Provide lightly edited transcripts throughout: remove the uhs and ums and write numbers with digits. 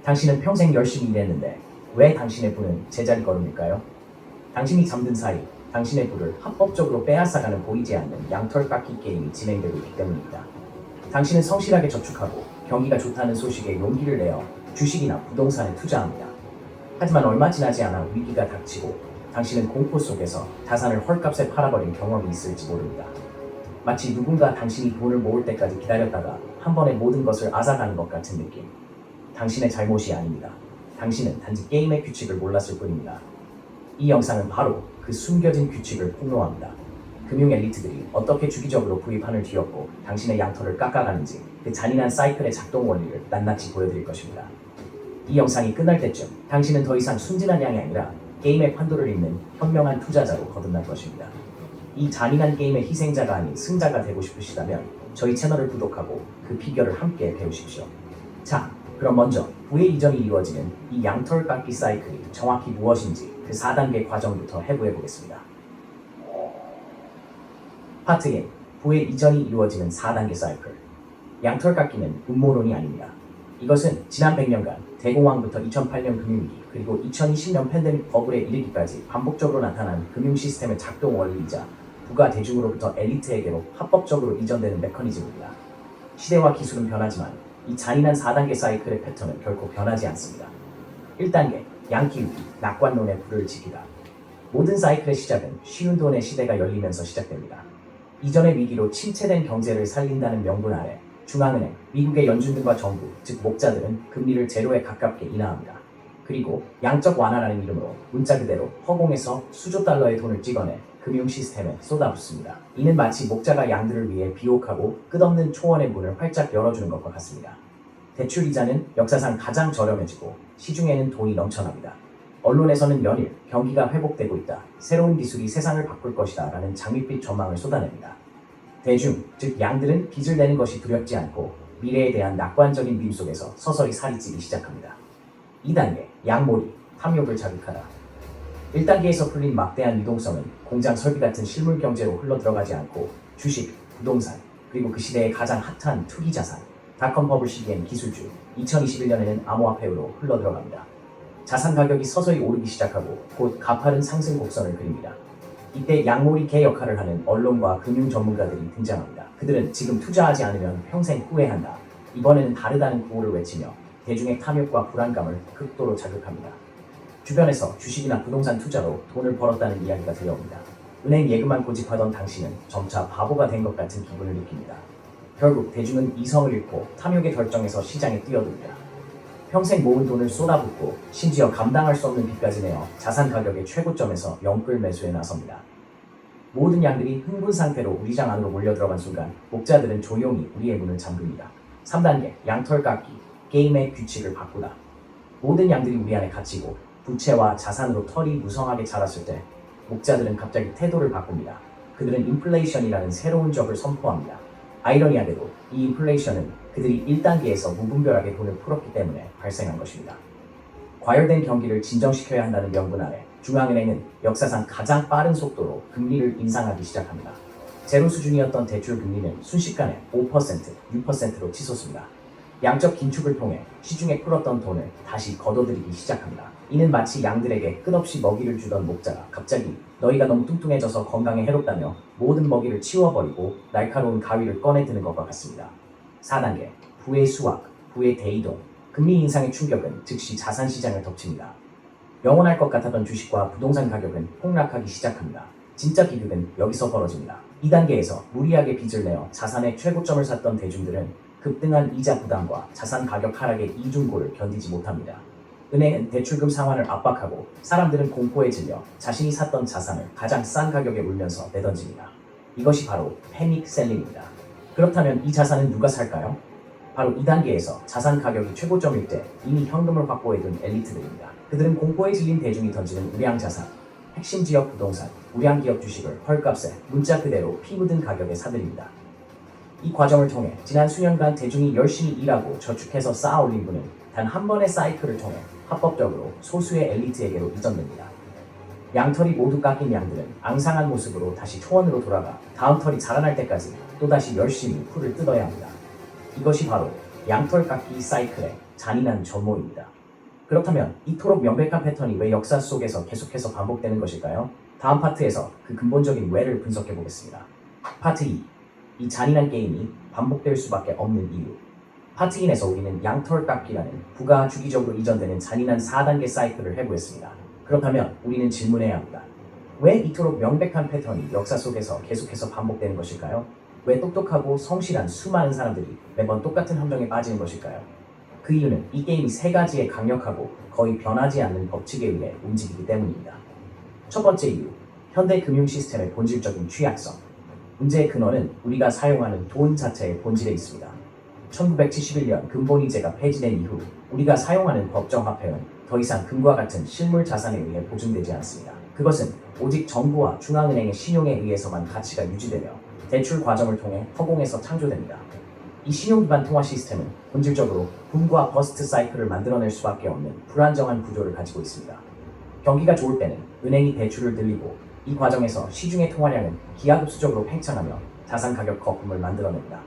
당신은 평생 열심히 일했는데 왜 당신의 부는 제자리 걸음일까요? 당신이 잠든 사이 당신의 부를 합법적으로 빼앗아가는 보이지 않는 양털 깎기 게임이 진행되고 있기 때문입니다. 당신은 성실하게 저축하고 경기가 좋다는 소식에 용기를 내어 주식이나 부동산에 투자합니다. 하지만 얼마 지나지 않아 위기가 닥치고 당신은 공포 속에서 자산을 헐값에 팔아버린 경험이 있을지 모릅니다. 마치 누군가 당신이 돈을 모을 때까지 기다렸다가 한 번에 모든 것을 앗아가는 것 같은 느낌. 당신의 잘못이 아닙니다. 당신은 단지 게임의 규칙을 몰랐을 뿐입니다. 이 영상은 바로 그 숨겨진 규칙을 폭로합니다. 금융 엘리트들이 어떻게 주기적으로 부의 판을 뒤엎고 당신의 양털을 깎아가는지 그 잔인한 사이클의 작동 원리를 낱낱이 보여드릴 것입니다. 이 영상이 끝날 때쯤 당신은 더 이상 순진한 양이 아니라 게임의 판도를 잇는 현명한 투자자로 거듭날 것입니다. 이 잔인한 게임의 희생자가 아닌 승자가 되고 싶으시다면 저희 채널을 구독하고 그 비결을 함께 배우십시오. 자, 그럼 먼저 부의 이전이 이루어지는 이 양털 깎기 사이클이 정확히 무엇인지 그 4단계 과정부터 해부해 보겠습니다. 파트 1. 부의 이전이 이루어지는 4단계 사이클. 양털 깎기는 음모론이 아닙니다. 이것은 지난 100년간 대공황부터 2008년 금융위기 그리고 2020년 팬데믹 버블에 이르기까지 반복적으로 나타난 금융 시스템의 작동 원리이자 부가 대중으로부터 엘리트에게로 합법적으로 이전되는 메커니즘입니다. 시대와 기술은 변하지만 이 잔인한 4단계 사이클의 패턴은 결코 변하지 않습니다. 1단계, 양키우기, 낙관론의 불을 지키다. 모든 사이클의 시작은 쉬운 돈의 시대가 열리면서 시작됩니다. 이전의 위기로 침체된 경제를 살린다는 명분 아래 중앙은행, 미국의 연준 등과 정부, 즉 목자들은 금리를 제로에 가깝게 인하합니다. 그리고 양적 완화라는 이름으로 문자 그대로 허공에서 수조 달러의 돈을 찍어내 금융 시스템에 쏟아붓습니다. 이는 마치 목자가 양들을 위해 비옥하고 끝없는 초원의 문을 활짝 열어주는 것과 같습니다. 대출 이자는 역사상 가장 저렴해지고 시중에는 돈이 넘쳐납니다. 언론에서는 연일 경기가 회복되고 있다, 새로운 기술이 세상을 바꿀 것이다 라는 장밋빛 전망을 쏟아냅니다. 대중, 즉 양들은 빚을 내는 것이 두렵지 않고 미래에 대한 낙관적인 밈 속에서 서서히 살이 찌기 시작합니다. 2단계, 양몰이, 탐욕을 자극하다. 1단계에서 풀린 막대한 유동성은 공장 설비 같은 실물 경제로 흘러들어가지 않고 주식, 부동산, 그리고 그 시대의 가장 핫한 투기 자산, 닷컴 버블 시기엔 기술주, 2021년에는 암호화폐로 흘러들어갑니다. 자산 가격이 서서히 오르기 시작하고 곧 가파른 상승 곡선을 그립니다. 이때 양몰이 개 역할을 하는 언론과 금융 전문가들이 등장합니다. 그들은 지금 투자하지 않으면 평생 후회한다, 이번에는 다르다는 구호를 외치며 대중의 탐욕과 불안감을 극도로 자극합니다. 주변에서 주식이나 부동산 투자로 돈을 벌었다는 이야기가 들려옵니다. 은행 예금만 고집하던 당신은 점차 바보가 된 것 같은 기분을 느낍니다. 결국 대중은 이성을 잃고 탐욕의 결정에서 시장에 뛰어듭니다. 평생 모은 돈을 쏟아붓고 심지어 감당할 수 없는 빚까지 내어 자산 가격의 최고점에서 영끌 매수에 나섭니다. 모든 양들이 흥분 상태로 우리장 안으로 몰려들어간 순간 목자들은 조용히 우리의 문을 잠깁니다. 3단계, 양털 깎기, 게임의 규칙을 바꾸다. 모든 양들이 우리 안에 갇히고 부채와 자산으로 털이 무성하게 자랐을 때 목자들은 갑자기 태도를 바꿉니다. 그들은 인플레이션이라는 새로운 적을 선포합니다. 아이러니하게도 이 인플레이션은 그들이 1단계에서 무분별하게 돈을 풀었기 때문에 발생한 것입니다. 과열된 경기를 진정시켜야 한다는 명분 아래 중앙은행은 역사상 가장 빠른 속도로 금리를 인상하기 시작합니다. 제로 수준이었던 대출 금리는 순식간에 5%, 6%로 치솟습니다. 양적 긴축을 통해 시중에 풀었던 돈을 다시 걷어들이기 시작합니다. 이는 마치 양들에게 끝없이 먹이를 주던 목자가 갑자기 너희가 너무 뚱뚱해져서 건강에 해롭다며 모든 먹이를 치워버리고 날카로운 가위를 꺼내드는 것과 같습니다. 4단계, 부의 수확, 부의 대이동. 금리 인상의 충격은 즉시 자산 시장을 덮칩니다. 영원할 것 같았던 주식과 부동산 가격은 폭락하기 시작합니다. 진짜 비극은 여기서 벌어집니다. 2단계에서 무리하게 빚을 내어 자산의 최고점을 샀던 대중들은 급등한 이자 부담과 자산 가격 하락의 이중고를 견디지 못합니다. 은행은 대출금 상환을 압박하고 사람들은 공포에 질려 자신이 샀던 자산을 가장 싼 가격에 울면서 내던집니다. 이것이 바로 패닉 셀링입니다. 그렇다면 이 자산은 누가 살까요? 바로 2단계에서 자산 가격이 최고점일 때 이미 현금을 확보해둔 엘리트들입니다. 그들은 공포에 질린 대중이 던지는 우량 자산, 핵심 지역 부동산, 우량 기업 주식을 헐값에 문자 그대로 피 묻은 가격에 사들입니다. 이 과정을 통해 지난 수년간 대중이 열심히 일하고 저축해서 쌓아올린 분은 단 한 번의 사이클을 통해 합법적으로 소수의 엘리트에게로 이전됩니다. 양털이 모두 깎인 양들은 앙상한 모습으로 다시 초원으로 돌아가 다음 털이 자라날 때까지 또다시 열심히 풀을 뜯어야 합니다. 이것이 바로 양털 깎기 사이클의 잔인한 전모입니다. 그렇다면 이토록 명백한 패턴이 왜 역사 속에서 계속해서 반복되는 것일까요? 다음 파트에서 그 근본적인 왜를 분석해 보겠습니다. 파트 2. 이 잔인한 게임이 반복될 수밖에 없는 이유. 파트 1에서 우리는 양털깎기라는 부가 주기적으로 이전되는 잔인한 4단계 사이클을 해보겠습니다. 그렇다면 우리는 질문해야 합니다. 왜 이토록 명백한 패턴이 역사 속에서 계속해서 반복되는 것일까요? 왜 똑똑하고 성실한 수많은 사람들이 매번 똑같은 함정에 빠지는 것일까요? 그 이유는 이 게임이 3가지의 강력하고 거의 변하지 않는 법칙에 의해 움직이기 때문입니다. 첫 번째 이유, 현대 금융 시스템의 본질적인 취약성. 문제의 근원은 우리가 사용하는 돈 자체의 본질에 있습니다. 1971년 금본위제가 폐지된 이후 우리가 사용하는 법정화폐는 더 이상 금과 같은 실물 자산에 의해 보증되지 않습니다. 그것은 오직 정부와 중앙은행의 신용에 의해서만 가치가 유지되며 대출 과정을 통해 허공에서 창조됩니다. 이 신용기반 통화 시스템은 본질적으로 붐과 버스트 사이클을 만들어낼 수밖에 없는 불안정한 구조를 가지고 있습니다. 경기가 좋을 때는 은행이 대출을 늘리고 이 과정에서 시중의 통화량은 기하급수적으로 팽창하며 자산 가격 거품을 만들어냅니다.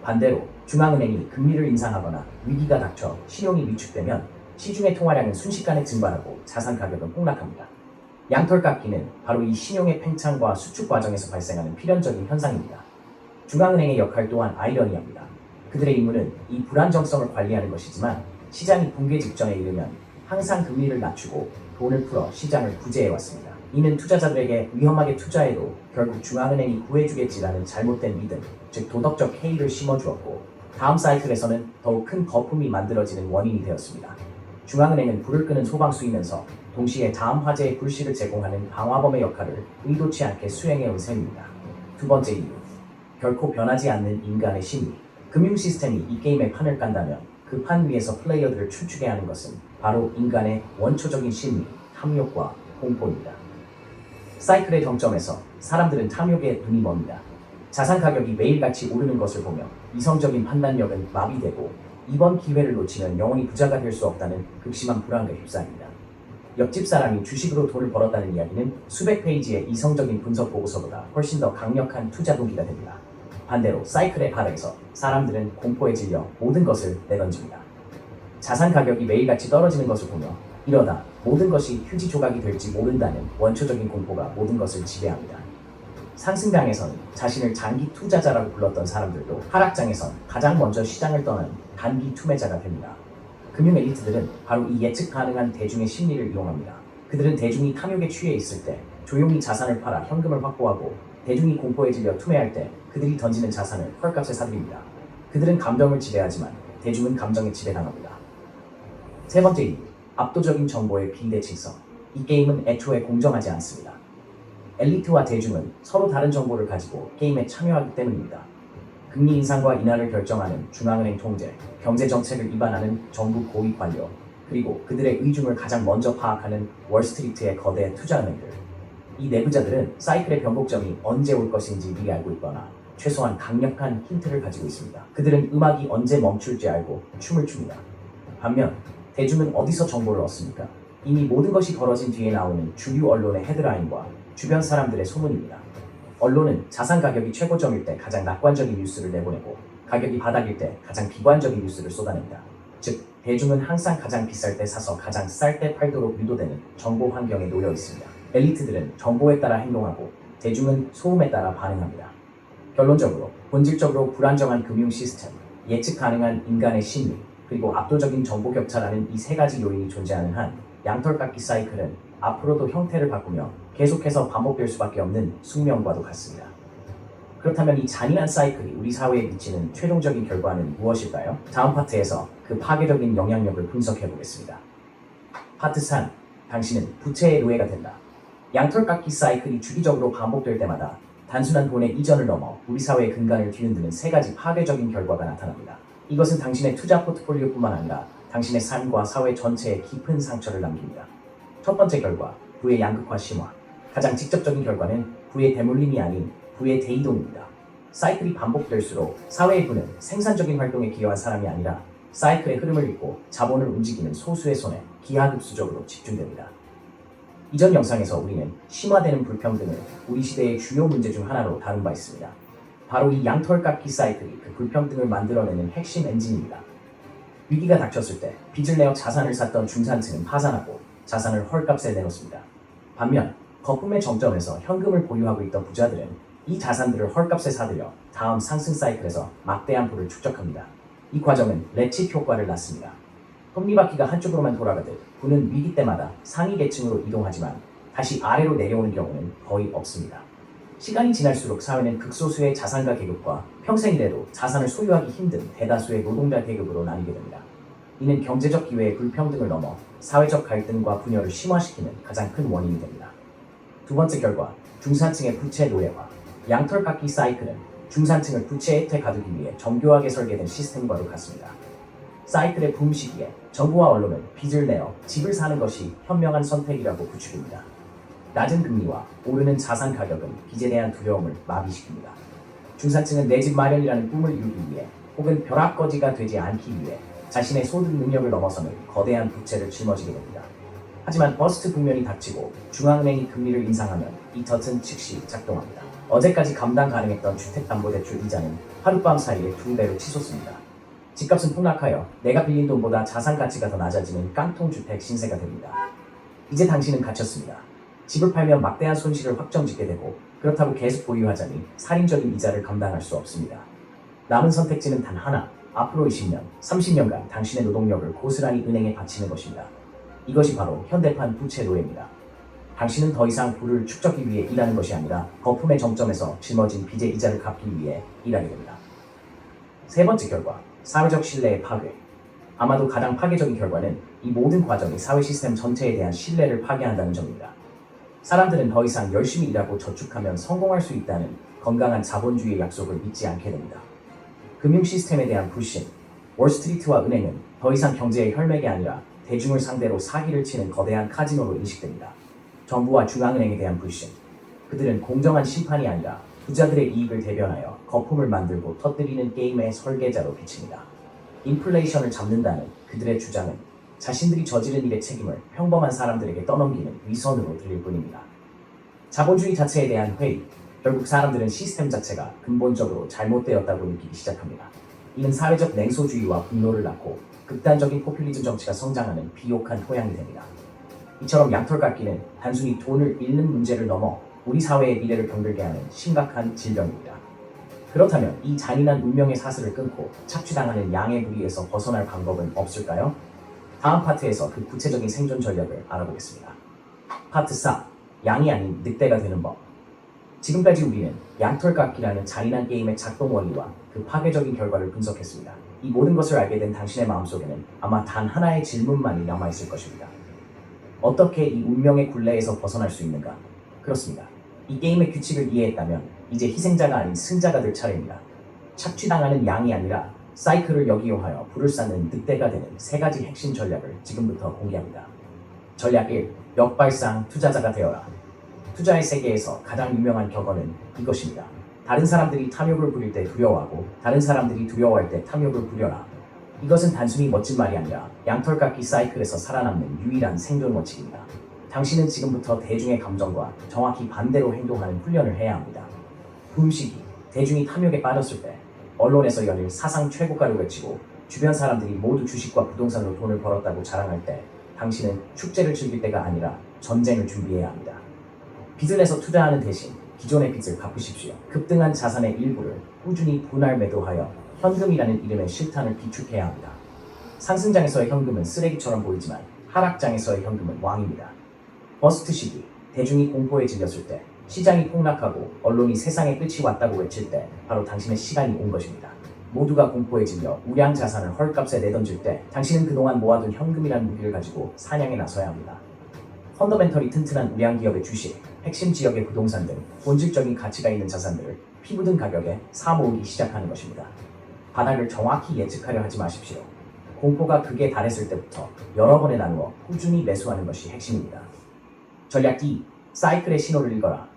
반대로 중앙은행이 금리를 인상하거나 위기가 닥쳐 신용이 위축되면 시중의 통화량은 순식간에 증발하고 자산 가격은 폭락합니다. 양털깎기는 바로 이 신용의 팽창과 수축 과정에서 발생하는 필연적인 현상입니다. 중앙은행의 역할 또한 아이러니합니다. 그들의 임무는 이 불안정성을 관리하는 것이지만 시장이 붕괴 직전에 이르면 항상 금리를 낮추고 돈을 풀어 시장을 구제해왔습니다. 이는 투자자들에게 위험하게 투자해도 결국 중앙은행이 구해주겠지라는 잘못된 믿음, 즉 도덕적 해이를 심어주었고 다음 사이클에서는 더욱 큰 거품이 만들어지는 원인이 되었습니다. 중앙은행은 불을 끄는 소방수이면서 동시에 다음 화재의 불씨를 제공하는 방화범의 역할을 의도치 않게 수행해온 셈입니다. 두 번째 이유, 결코 변하지 않는 인간의 심리. 금융 시스템이 이 게임의 판을 깐다면 그 판 위에서 플레이어들을 춤추게 하는 것은 바로 인간의 원초적인 심리, 탐욕과 공포입니다. 사이클의 정점에서 사람들은 탐욕에 눈이 멉니다. 자산 가격이 매일같이 오르는 것을 보며 이성적인 판단력은 마비되고 이번 기회를 놓치면 영원히 부자가 될 수 없다는 극심한 불안에 휩싸입니다. 옆집 사람이 주식으로 돈을 벌었다는 이야기는 수백 페이지의 이성적인 분석 보고서보다 훨씬 더 강력한 투자 동기가 됩니다. 반대로 사이클의 바닥에서 사람들은 공포에 질려 모든 것을 내던집니다. 자산 가격이 매일같이 떨어지는 것을 보며 이러다 모든 것이 휴지 조각이 될지 모른다는 원초적인 공포가 모든 것을 지배합니다. 상승장에서는 자신을 장기 투자자라고 불렀던 사람들도 하락장에선 가장 먼저 시장을 떠나는 단기 투매자가 됩니다. 금융 엘리트들은 바로 이 예측 가능한 대중의 심리를 이용합니다. 그들은 대중이 탐욕에 취해 있을 때 조용히 자산을 팔아 현금을 확보하고 대중이 공포에 질려 투매할 때 그들이 던지는 자산을 헐값에 사들입니다. 그들은 감정을 지배하지만 대중은 감정에 지배당합니다. 세 번째 이유, 압도적인 정보의 비대칭성. 이 게임은 애초에 공정하지 않습니다. 엘리트와 대중은 서로 다른 정보를 가지고 게임에 참여하기 때문입니다. 금리 인상과 인하를 결정하는 중앙은행 통제, 경제 정책을 입안하는 정부 고위 관료, 그리고 그들의 의중을 가장 먼저 파악하는 월스트리트의 거대 투자은행들. 이 내부자들은 사이클의 변곡점이 언제 올 것인지 미리 알고 있거나 최소한 강력한 힌트를 가지고 있습니다. 그들은 음악이 언제 멈출지 알고 춤을 춥니다. 반면 대중은 어디서 정보를 얻습니까? 이미 모든 것이 벌어진 뒤에 나오는 주류 언론의 헤드라인과 주변 사람들의 소문입니다. 언론은 자산 가격이 최고점일 때 가장 낙관적인 뉴스를 내보내고 가격이 바닥일 때 가장 비관적인 뉴스를 쏟아냅니다. 즉, 대중은 항상 가장 비쌀 때 사서 가장 쌀 때 팔도록 유도되는 정보 환경에 놓여 있습니다. 엘리트들은 정보에 따라 행동하고 대중은 소음에 따라 반응합니다. 결론적으로 본질적으로 불안정한 금융 시스템, 예측 가능한 인간의 심리, 그리고 압도적인 정보 격차라는 이 3가지 요인이 존재하는 한 양털깎기 사이클은 앞으로도 형태를 바꾸며 계속해서 반복될 수밖에 없는 숙명과도 같습니다. 그렇다면 이 잔인한 사이클이 우리 사회에 미치는 최종적인 결과는 무엇일까요? 다음 파트에서 그 파괴적인 영향력을 분석해 보겠습니다. 파트 3. 당신은 부채의 노예가 된다. 양털깎기 사이클이 주기적으로 반복될 때마다 단순한 돈의 이전을 넘어 우리 사회의 근간을 뒤흔드는 3가지 파괴적인 결과가 나타납니다. 이것은 당신의 투자 포트폴리오뿐만 아니라 당신의 삶과 사회 전체에 깊은 상처를 남깁니다. 첫 번째 결과, 부의 양극화 심화. 가장 직접적인 결과는 부의 대물림이 아닌 부의 대이동입니다. 사이클이 반복될수록 사회의 부는 생산적인 활동에 기여한 사람이 아니라 사이클의 흐름을 잇고 자본을 움직이는 소수의 손에 기하급수적으로 집중됩니다. 이전 영상에서 우리는 심화되는 불평등을 우리 시대의 주요 문제 중 하나로 다룬 바 있습니다. 바로 이 양털깎기 사이클이 그 불평등을 만들어내는 핵심 엔진입니다. 위기가 닥쳤을 때 빚을 내어 자산을 샀던 중산층은 파산하고 자산을 헐값에 내놓습니다. 반면 거품의 정점에서 현금을 보유하고 있던 부자들은 이 자산들을 헐값에 사들여 다음 상승 사이클에서 막대한 부를 축적합니다. 이 과정은 렛칫 효과를 낳습니다. 톱니바퀴가 한쪽으로만 돌아가듯 부는 위기 때마다 상위 계층으로 이동하지만 다시 아래로 내려오는 경우는 거의 없습니다. 시간이 지날수록 사회는 극소수의 자산가 계급과 평생 일해도 자산을 소유하기 힘든 대다수의 노동자 계급으로 나뉘게 됩니다. 이는 경제적 기회의 불평등을 넘어 사회적 갈등과 분열을 심화시키는 가장 큰 원인이 됩니다. 두 번째 결과, 중산층의 부채 노예화. 양털깎기 사이클은 중산층을 부채 혜택 가두기 위해 정교하게 설계된 시스템과도 같습니다. 사이클의 붐 시기에 정부와 언론은 빚을 내어 집을 사는 것이 현명한 선택이라고 부추깁니다. 낮은 금리와 오르는 자산 가격은 빚에 대한 두려움을 마비시킵니다. 중산층은 내 집 마련이라는 꿈을 이루기 위해 혹은 벼락거지가 되지 않기 위해 자신의 소득 능력을 넘어서는 거대한 부채를 짊어지게 됩니다. 하지만 버스트 국면이 닥치고 중앙은행이 금리를 인상하면 이 덫은 즉시 작동합니다. 어제까지 감당 가능했던 주택담보대출 이자는 하룻밤 사이에 2배로 치솟습니다. 집값은 폭락하여 내가 빌린 돈보다 자산 가치가 더 낮아지는 깡통주택 신세가 됩니다. 이제 당신은 갇혔습니다. 집을 팔면 막대한 손실을 확정짓게 되고 그렇다고 계속 보유하자니 살인적인 이자를 감당할 수 없습니다. 남은 선택지는 단 하나, 앞으로 20년, 30년간 당신의 노동력을 고스란히 은행에 바치는 것입니다. 이것이 바로 현대판 부채 노예입니다. 당신은 더 이상 부를 축적하기 위해 일하는 것이 아니라 거품의 정점에서 짊어진 빚의 이자를 갚기 위해 일하게 됩니다. 세 번째 결과, 사회적 신뢰의 파괴. 아마도 가장 파괴적인 결과는 이 모든 과정이 사회 시스템 전체에 대한 신뢰를 파괴한다는 점입니다. 사람들은 더 이상 열심히 일하고 저축하면 성공할 수 있다는 건강한 자본주의의 약속을 믿지 않게 됩니다. 금융 시스템에 대한 불신, 월스트리트와 은행은 더 이상 경제의 혈맥이 아니라 대중을 상대로 사기를 치는 거대한 카지노로 인식됩니다. 정부와 중앙은행에 대한 불신, 그들은 공정한 심판이 아니라 부자들의 이익을 대변하여 거품을 만들고 터뜨리는 게임의 설계자로 비칩니다. 인플레이션을 잡는다는 그들의 주장은 자신들이 저지른 일의 책임을 평범한 사람들에게 떠넘기는 위선으로 들릴 뿐입니다. 자본주의 자체에 대한 회의, 결국 사람들은 시스템 자체가 근본적으로 잘못되었다고 느끼기 시작합니다. 이는 사회적 냉소주의와 분노를 낳고 극단적인 포퓰리즘 정치가 성장하는 비옥한 토양이 됩니다. 이처럼 양털깎기는 단순히 돈을 잃는 문제를 넘어 우리 사회의 미래를 병들게 하는 심각한 질병입니다. 그렇다면 이 잔인한 운명의 사슬을 끊고 착취당하는 양의 무리에서 벗어날 방법은 없을까요? 다음 파트에서 그 구체적인 생존 전략을 알아보겠습니다. 파트 4. 양이 아닌 늑대가 되는 법. 지금까지 우리는 양털깎기라는 잔인한 게임의 작동 원리와 그 파괴적인 결과를 분석했습니다. 이 모든 것을 알게 된 당신의 마음속에는 아마 단 하나의 질문만이 남아있을 것입니다. 어떻게 이 운명의 굴레에서 벗어날 수 있는가? 그렇습니다. 이 게임의 규칙을 이해했다면 이제 희생자가 아닌 승자가 될 차례입니다. 착취당하는 양이 아니라 사이클을 역이용하여 불을 쌓는 늑대가 되는 세 가지 핵심 전략을 지금부터 공개합니다. 전략 1. 역발상 투자자가 되어라. 투자의 세계에서 가장 유명한 격언은 이것입니다. 다른 사람들이 탐욕을 부릴 때 두려워하고 다른 사람들이 두려워할 때 탐욕을 부려라. 이것은 단순히 멋진 말이 아니라 양털깎기 사이클에서 살아남는 유일한 생존 원칙입니다. 당신은 지금부터 대중의 감정과 정확히 반대로 행동하는 훈련을 해야 합니다. 붐 시기, 대중이 탐욕에 빠졌을 때 언론에서 연일 사상 최고가를 외치고 주변 사람들이 모두 주식과 부동산으로 돈을 벌었다고 자랑할 때 당신은 축제를 즐길 때가 아니라 전쟁을 준비해야 합니다. 빚을 내서 투자하는 대신 기존의 빚을 갚으십시오. 급등한 자산의 일부를 꾸준히 분할 매도하여 현금이라는 이름의 실탄을 비축해야 합니다. 상승장에서의 현금은 쓰레기처럼 보이지만 하락장에서의 현금은 왕입니다. 버스트 시기, 대중이 공포에 질렸을 때, 시장이 폭락하고 언론이 세상의 끝이 왔다고 외칠 때 바로 당신의 시간이 온 것입니다. 모두가 공포에 질려 우량 자산을 헐값에 내던질 때 당신은 그동안 모아둔 현금이라는 무기를 가지고 사냥에 나서야 합니다. 펀더멘털이 튼튼한 우량 기업의 주식, 핵심 지역의 부동산 등 본질적인 가치가 있는 자산들을 피 묻은 가격에 사모으기 시작하는 것입니다. 바닥을 정확히 예측하려 하지 마십시오. 공포가 극에 달했을 때부터 여러 번에 나누어 꾸준히 매수하는 것이 핵심입니다. 전략 2. 사이클의 신호를 읽어라.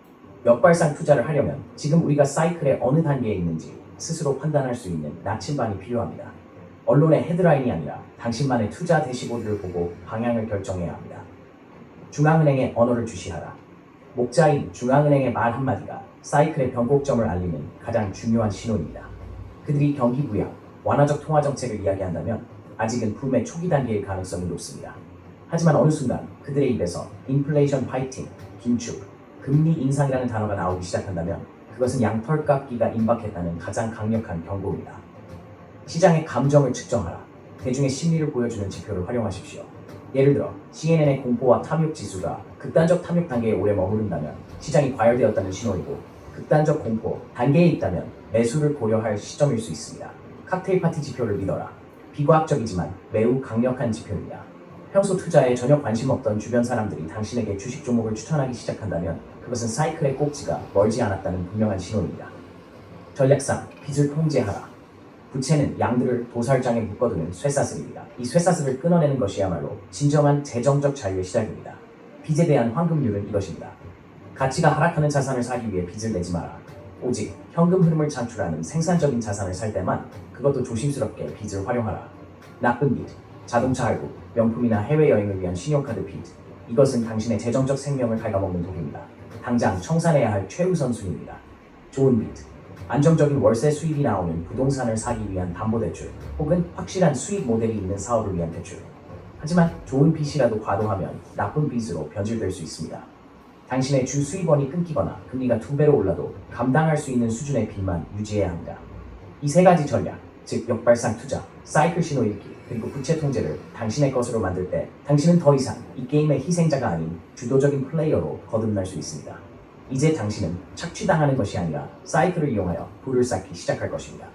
역발상 투자를 하려면 지금 우리가 사이클의 어느 단계에 있는지 스스로 판단할 수 있는 나침반이 필요합니다. 언론의 헤드라인이 아니라 당신만의 투자 대시보드를 보고 방향을 결정해야 합니다. 중앙은행의 언어를 주시하라. 목자인 중앙은행의 말 한마디가 사이클의 변곡점을 알리는 가장 중요한 신호입니다. 그들이 경기 부양, 완화적 통화 정책을 이야기한다면 아직은 붐의 초기 단계일 가능성이 높습니다. 하지만 어느 순간 그들의 입에서 인플레이션 파이팅, 긴축, 금리 인상이라는 단어가 나오기 시작한다면 그것은 양털깎기가 임박했다는 가장 강력한 경고입니다. 시장의 감정을 측정하라. 대중의 심리를 보여주는 지표를 활용하십시오. 예를 들어 CNN의 공포와 탐욕 지수가 극단적 탐욕 단계에 오래 머무른다면 시장이 과열되었다는 신호이고, 극단적 공포 단계에 있다면 매수를 고려할 시점일 수 있습니다. 칵테일 파티 지표를 믿어라. 비과학적이지만 매우 강력한 지표입니다. 평소 투자에 전혀 관심 없던 주변 사람들이 당신에게 주식 종목을 추천하기 시작한다면 그것은 사이클의 꼭지가 멀지 않았다는 분명한 신호입니다. 전략상 빚을 통제하라. 부채는 양들을 도살장에 묶어두는 쇠사슬입니다. 이 쇠사슬을 끊어내는 것이야말로 진정한 재정적 자유의 시작입니다. 빚에 대한 황금률은 이것입니다. 가치가 하락하는 자산을 사기 위해 빚을 내지 마라. 오직 현금 흐름을 창출하는 생산적인 자산을 살 때만, 그것도 조심스럽게 빚을 활용하라. 나쁜 빚, 자동차 할부, 명품이나 해외여행을 위한 신용카드 빚, 이것은 당신의 재정적 생명을 갉아먹는 독입니다. 당장 청산해야 할 최우선 순위입니다. 좋은 빚, 안정적인 월세 수입이 나오는 부동산을 사기 위한 담보대출, 혹은 확실한 수익 모델이 있는 사업을 위한 대출. 하지만 좋은 빚이라도 과도하면 나쁜 빚으로 변질될 수 있습니다. 당신의 주 수입원이 끊기거나 금리가 2배로 올라도 감당할 수 있는 수준의 빚만 유지해야 합니다. 이 세 가지 전략, 즉 역발상 투자, 사이클 신호 읽기, 그리고 부채 통제를 당신의 것으로 만들 때 당신은 더 이상 이 게임의 희생자가 아닌 주도적인 플레이어로 거듭날 수 있습니다. 이제 당신은 착취당하는 것이 아니라 사이클을 이용하여 부를 쌓기 시작할 것입니다.